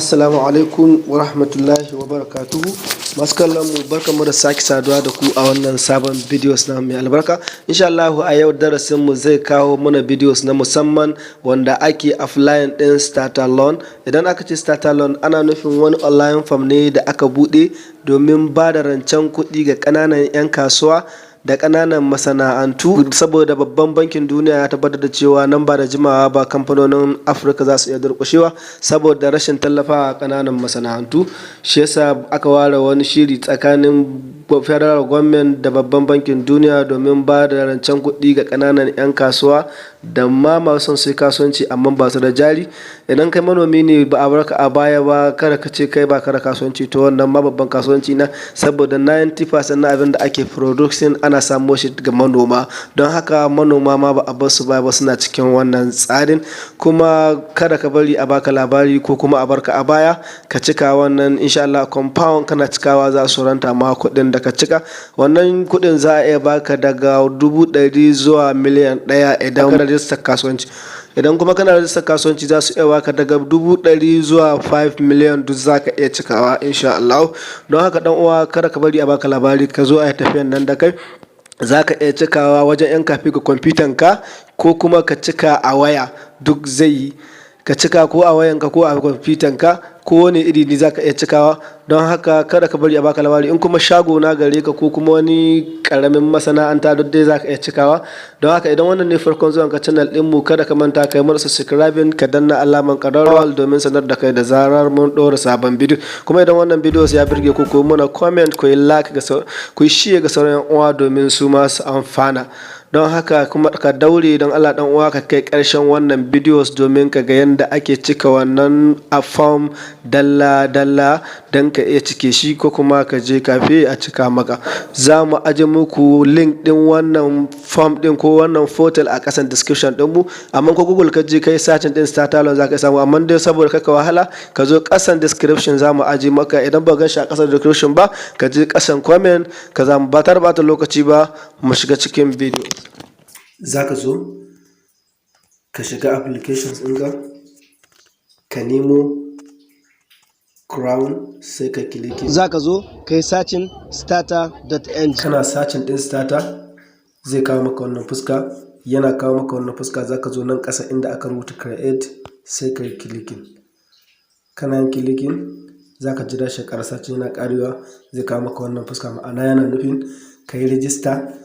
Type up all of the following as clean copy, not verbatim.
Assalamu alaikum wa rahmatullahi wa barakatuhu. Masu kallon mu barkamu da sake saduwa da ku a wannan sabon videos na mai albarka. Insha Allah a yau darasin mu zai kawo mana videos na musamman wanda ake offline din Starta.ng. Idan aka ce Starta.ng ana nufin wani online form ne da aka bude domin ba da rancen kuɗi ga ƙananan 'yan kasuwa da ƙananan masana'antu, saboda babban bankin duniya ya tabbatar da cewa nan ba da jimawa ba kamfanonin Afirka za su iya durƙushewa saboda rashin tallafawa ƙananan masana'antu. Shi yasa aka ware wani shiri tsakanin federal government da babban bankin duniya domin ba da rancen kuɗi ga ƙananan 'yan kasuwa da ma masu son su yi kasuwanci amma ba su da jari. Idan kai manomi ne ba a barka a baya ba, kada ka ce kai ba ka da kasuwanci, to wannan ma babban kasuwanci na, saboda 90% na abin da ake production ana samo shi ga manoma. Don haka manoma ma ba a bar su baya ba, suna cikin wannan tsarin. Kuma kada ka bari a baka labari ko kuma a barka a baya, ka cika wannan insha Allah compound kana cikawa za su ranta ma kuɗin da ka cika. Wannan kuɗin za a iya baka daga 100,000 zuwa miliyan 1 idan kana rajistar kasuwanci. Idan kuma kana rajistar kasuwanci za su iya baka daga 100,000 zuwa 5 miliyan, duk za ka iya cikawa insha Allah. Don haka dan uwa, kada ka bari a baka labari, ka zo a yi tafiyan nan da kai. Za ka iya cikawa wajen 'yan kafi ga kwamfutan ka, ko kuma ka cika a waya, duk zai yi. Ka cika ko a wayanka ko a kwamfutan ka, ko wani iri ne za ka iya cikawa. Don haka kada ka bari a baka labari. In kuma shago na gare ka ko kuma wani karamin masana'anta, duk dai za ka iya cikawa. Don haka idan wannan ne farkon zuwan ka channel din mu, kada ka manta kai mana subscribing, ka danna alaman ƙararrawa domin sanar da kai da zarar mun ɗora sabon bidiyo. Kuma idan wannan bidiyo ya birge ku, ku mana comment, ku yi like, ku yi share ga sauran 'yan uwa domin su ma su amfana. Don haka kuma ka daure don Allah dan uwa ka kai ƙarshen wannan videos domin ka ga yanda ake cika wannan a form dalla dalla don ka iya cike shi, ko kuma ka je kafe a cika maka. Za mu aje muku link din wannan form din ko wannan portal a ƙasan description din mu, amma ko Google ka je kai searching din Starta.ng za ka samu. Amma dai saboda kaka wahala, ka zo ƙasan description za mu aje maka. Idan ba gan shi a ƙasan description ba, ka je ƙasan comment, ka za mu ba ta bata lokaci ba, mu shiga cikin video. Za ka zo ka shiga applications ɗinka, ka nemo crown, sai ka kiliki. Za ka zo ka yi searching Starta.ng. Kana searching ɗin Starta, zai kawo maka wannan fuska. Yana kawo maka wannan fuska, za ka zo nan ƙasa inda aka rubuta create, sai ka yi kilikin. Kana yin kilikin, za ka jira shi ƙara searching yana ƙarewa, zai kawo maka wannan fuska. Ma'ana yana nufin ka yi register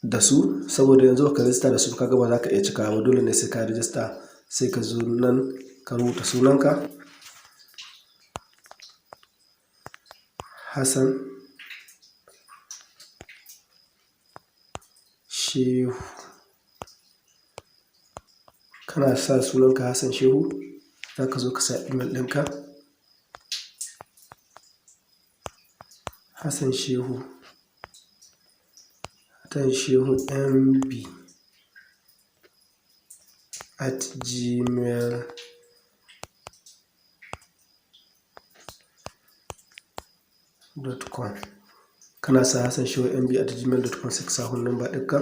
da su, saboda yanzu ka register da su kaga ba za ka iya cikawa ba, dole ne sai ka register. Sai ka zo nan ka rubuta sunanka, Hassan Shehu. Kana sa sunanka Hassan Shehu, za ka zo ka sa email ɗinka, Hassan Shehu mb@gmail.com. kana sa Hassan Shehu mb@gmail.com, sai ka sa hun number ɗinka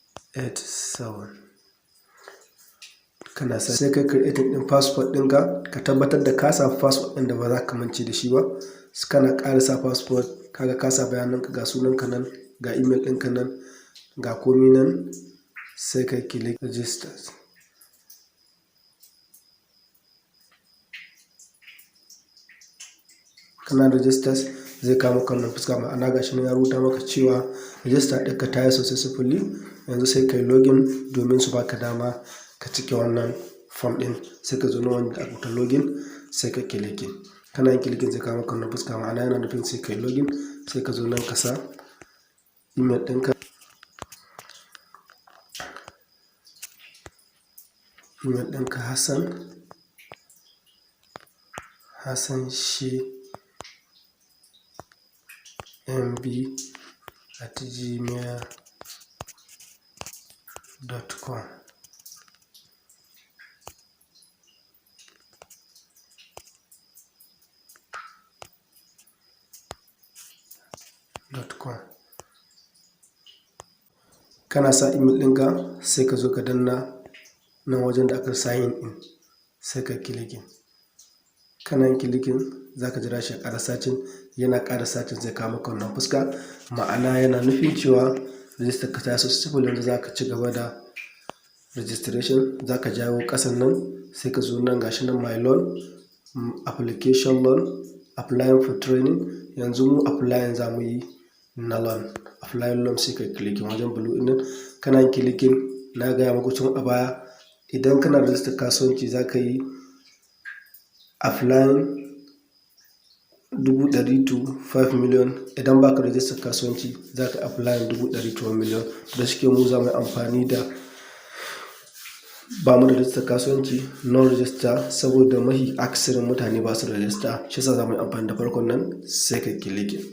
07056139887. Kana sa sai ka creating din passport ɗinka, ka tabbatar da ka sa passport ɗin da ba za ka mance da shi ba. Kana ƙara sa passport, kaga ka sa bayananka, ga sunanka nan, ga email ɗinka nan, ga komi nan, sai ka click register. Kana register, zai kawo maka wannan fuska. Ma'ana ga shi ne ya rubuta maka cewa register ɗinka ta yi successfully. Yanzu sai ka yi login domin su baka dama ka cike wannan form ɗin. Sai ka zo na wanda aka rubuta login, sai ka kilikin. Kana yin kilikin zai kawo maka wannan fuska. Ma'ana yana nufin sai ka yi login. Sai ka zo nan ka sa email ɗinka, Hassan Shehu mb@gmail.com. starta.ng.com. Kana sa email ɗinka sai ka zo ka danna nan wajen da aka sign in sai ka kilikin. Kana yin kilikin za ka jira shi a ƙara sacin, yana ƙara sacin zai kawo maka wannan fuska, ma'ana yana nufin cewa rijistar ka ta successful. Yanzu za ka ci gaba da registration. Za ka jawo ƙasan nan sai ka zo nan gashi nan my loan, application loan, applying for training. Yanzu mu applying za mu yi na loan, applying loan sai ka kilikin wajen blue ɗin. Kana yin kilikin, na gaya muku tun a baya, idan kana rijistar kasuwanci za ka yi applying 100,000 to 5 million. Idan baka rijistar kasuwanci za ka applying 100,000 to 1 million. Da shike mu za mu yi amfani da ba mu da rijistar kasuwanci non register, saboda mahi aksarin mutane ba su da rijista, shi yasa za mu yi amfani da farkon nan sai ka kilikin.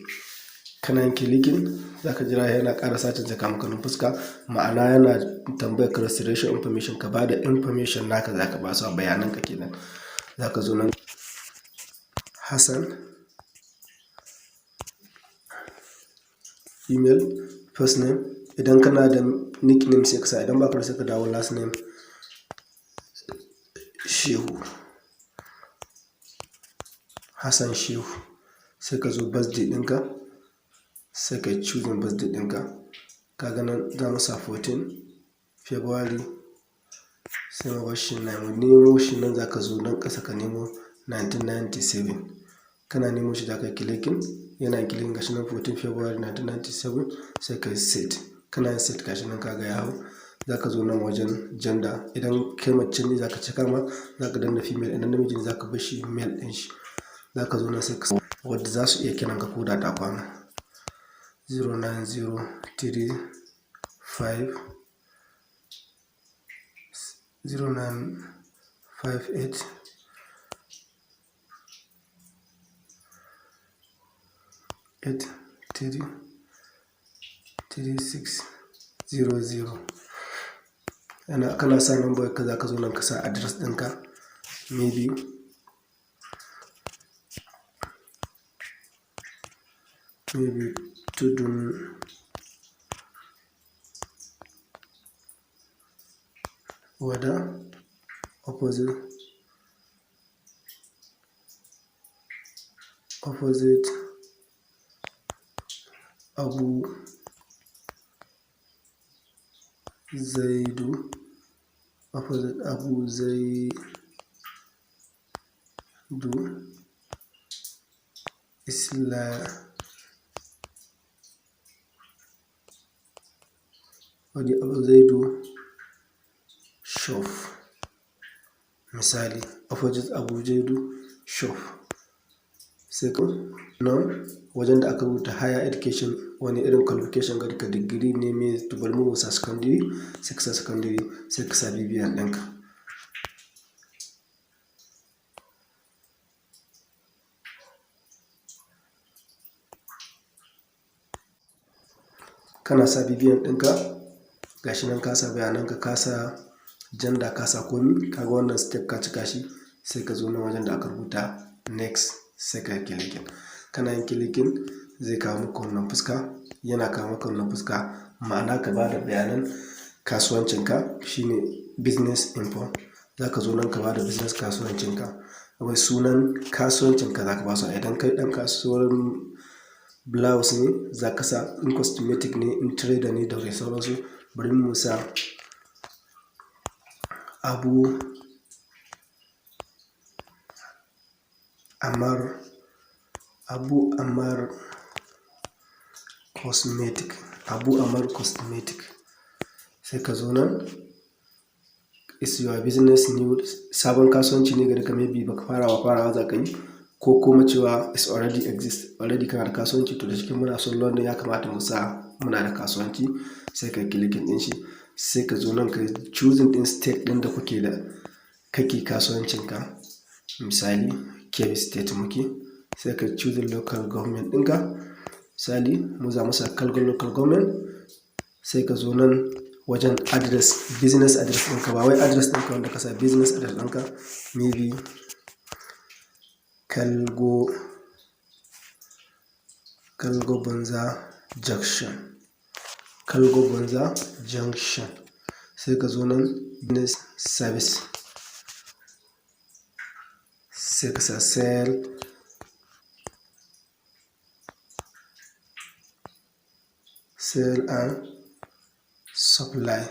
Kana yin kilikin za ka jira yana ƙara sacin zai kama kanin fuska, ma'ana yana tambayar ka registration information, ka ba da information naka za ka ba su a bayanan ka kenan. Za ka zo nan Hassan, email, first name. Idan kana da nickname sai ka sa, idan ba ka sai ka dawo last name Shehu, Hassan Shehu. Sai ka zo birthday ɗinka sai ka choose birthday ɗinka. Kaga nan za mu sa 14 February sai mu bar shi na mu nemo shi nan. Za ka zo nan ƙasa ka nemo 1997. Kana nemo shi za ka kilikin, yana kilikin gashi nan 14 February 1997 sai ka yi set. Kana yin set gashi nan kaga ya hau. Za ka zo nan wajen gender, idan kai mace ne za ka cika ma, za ka danna female, idan namiji ne za ka bar shi male ɗin shi. Za ka zo nan sai ka wadda za su iya kiran ka ko da ta kwana 09035 0958 3600. Kana sa number ka, za ka zo nan ka sa address ɗinka, maybe tudun wada opposite Abu Zaidu, opposite Abu Zaidu Islam, wadda Abu Zaidu shop, misali opposite Abu Zaidu shop. Sai ka nan wajen da aka rubuta higher education, wani irin qualification ga ka, digiri ne mai tubar mu wasa secondary, sai ka sa secondary, sai ka sa bibiyan ɗinka. Kana sa bibiyan ɗinka gashi nan ka sa bayananka, ka sa gender, ka sa komi. Kaga wannan step ka cika shi sai ka zo nan wajen da aka rubuta next sai ka kilikin. Kana yin kilikin zai kawo maka wannan fuska, yana kawo maka wannan fuska, ma'ana ka ba da bayanan kasuwancinka shine business info. Za ka zo nan ka ba da business kasuwancinka, wai sunan kasuwancinka za ka ba su. Idan kai ɗan kasuwar blouse ne za ka sa, in cosmetic ne, in trader ne da sauransu. Bari mu sa Abu Amar cosmetic, sai ka zo nan is your business new, sabon kasuwanci ne gari ka, maybe baka farawa za ka yi, ko kuma cewa is already kana da kasuwanci. To da cikin muna son loan ya kamata mu sa muna da kasuwanci, sai ka kilikin din shi. Sai ka zo nan ka choosing din state din da kake kasuwancinka, misali Kebbi state muke, sai ka choosing local government ɗinka, misali mu za mu sa Kalgo local government. Sai ka zo nan wajen address, business address ɗinka, ba wai address ɗinka wanda ka sa, business address ɗinka, maybe Kalgo Banza junction, kalgo gonza junction. Sai ka zo nan business service, sai ka sa sell and supply.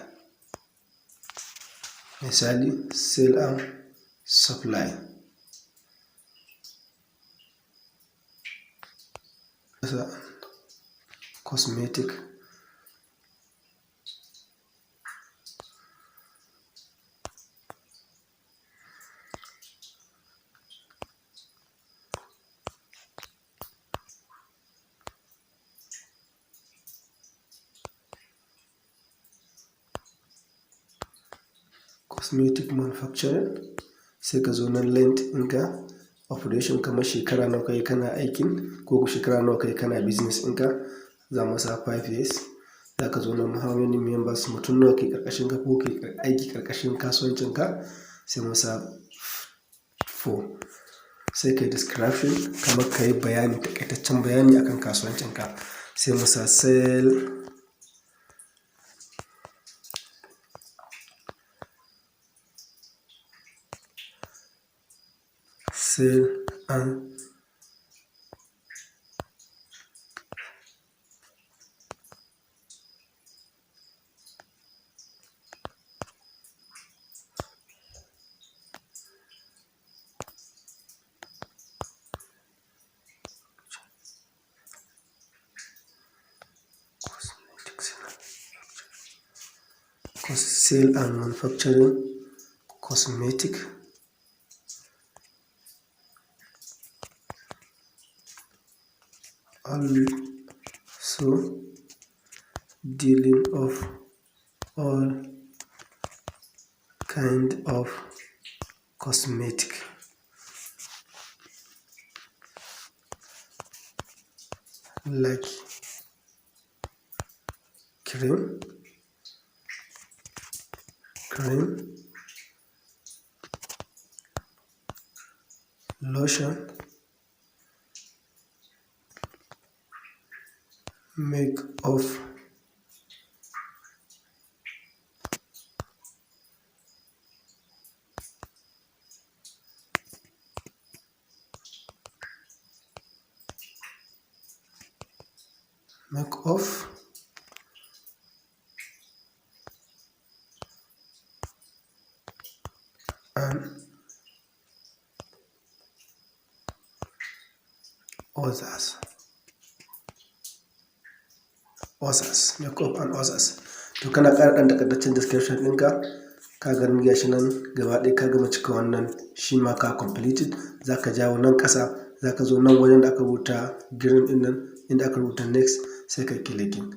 Misali sell and supply. Cosmetic, manufacturing. Sai ka zo nan length ɗinka, operation kamar shekara nawa kai kana aikin ko shekara nawa kai kana business ɗinka, za mu sa 5 years. Za ka zo nan how many members, mutum nawa ke ƙarƙashin ka ko ke aiki ƙarƙashin kasuwancin ka, sai mu sa 4. Sai kai description kamar kai bayani, takaitaccen bayani akan kasuwancin ka, sai mu sa sell and sale and manufacturing cosmetic. Also dealing of all kind of cosmetic, like cream, lotion, makeup, and others. Makeup and others. To kana ƙara ɗan takaitaccen description ɗinka, ka gani gashi nan gaba ɗaya ka gama cika wannan, shi ma ka completed. Za ka jawo nan ƙasa, za ka zo nan wajen da aka rubuta green ɗin nan inda aka rubuta next, sai ka clicking.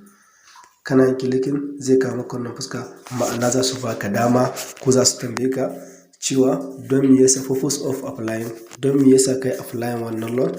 Kana yin clicking zai kawo maka wannan fuska, ma'ana za su baka dama ko za su tambaye ka cewa don me yasa purpose of applying, don me yasa kai applying wannan loan.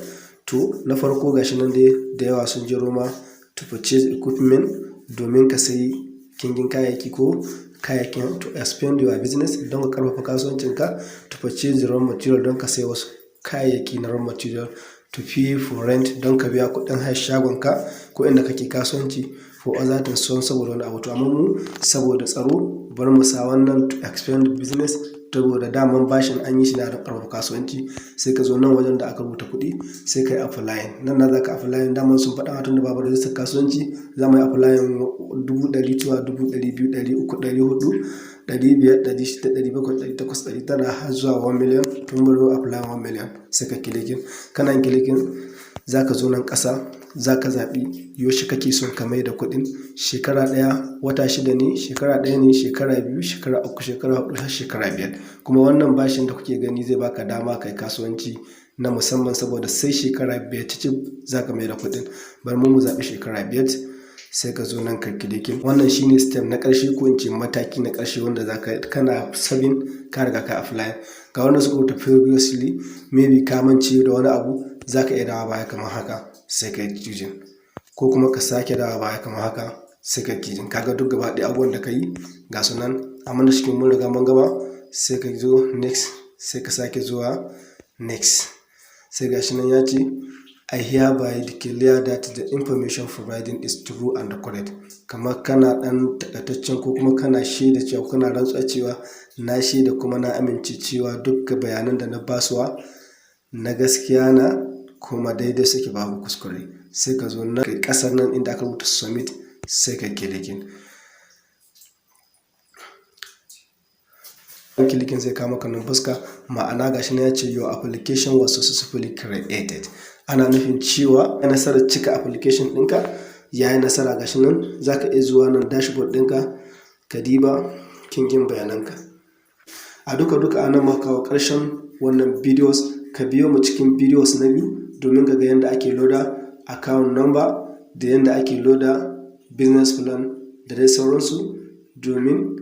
To na farko gashi nan dai da yawa sun jero ma to purchase equipment, domin ka sayi kingin kayayyaki ko kayayyakin, to expand your business, don ka karfafa kasuwancinka. To purchase raw material, don ka sayi wasu kayayyaki na raw material. To pay for rent, don ka biya kuɗin hayar shagonka ko inda kake kasuwanci. For other things, saboda wani abu. To amma mu saboda tsaro bari mu sa wannan to expand business, saboda daman bashin an yi shi na da ƙarfafa kasuwanci. Sai ka zo nan wajen da aka rubuta kuɗi, sai ka yi applying. Nan na za ka applying, daman sun faɗa tun da babu rajistar kasuwanci, za mu yi applying 100 zuwa 200, 300, 400, 500, 600, 700, 800, 900 har zuwa 1 million. Tun bari applying 1 million, sai ka clicking. Kana yin clicking za ka zo nan ƙasa, za ka zaɓi yaushe kake son ka mai da kuɗin. Shekara ɗaya, wata 6 ne, shekara 1 ne, shekara 2, shekara 3, shekara 4 har shekara 5. Kuma wannan bashin da kuke gani zai baka dama kai kasuwanci na musamman, saboda sai shekara 5 cicif za ka mai da kuɗin. Bari mu zaɓi shekara 5, sai ka zo nan ka clicking. Wannan shine step na ƙarshe ko in ce mataki na ƙarshe wanda za ka, kana sabin ka riga ka apply. Ga wanda suka rubuta previously, maybe ka mance da wani abu, za ka iya dawa baya kamar haka, sai ka yi choosing, ko kuma ka sake dawa baya kamar haka, sai ka yi. Kaga duk gaba ɗaya abubuwan da ka yi ga su nan, amma da cikin mun riga mun gama. Sai ka zo next, sai ka sake zuwa next, sai gashi nan ya ce I hereby declare that the information providing is true and correct. Kamar kana ɗan takaitaccen ko kuma kana shaida cewa kana rantsuwa cewa na shaida kuma na amince cewa dukkan bayanan da na basuwa na gaskiya na kuma daidai suke babu kuskure. Sai ka zo na ƙasar nan inda aka rubuta submit sai ka kilikin. Kilikin zai kama kanin fuska, ma'ana gashi na ya ce your application was successfully created. Ana nufin cewa ya nasarar cika application ɗinka ya yi nasara. Gashi nan za ka iya zuwa nan dashboard ɗinka ka diba kingin bayananka. A duka ana maka kawo ƙarshen wannan videos. Ka biyo mu cikin videos na biyu domin ka ga yadda ake loda account number da yadda ake loda business plan da dai sauransu domin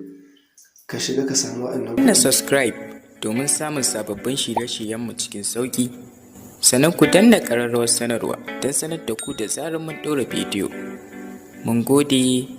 ka shiga ka samu waɗannan. Na subscribe domin samun sababbin shirye-shiryenmu cikin sauƙi. Sannan ku danna ƙararrawar sanarwa don sanar da ku da zarar mun ɗora bidiyo. Mun gode.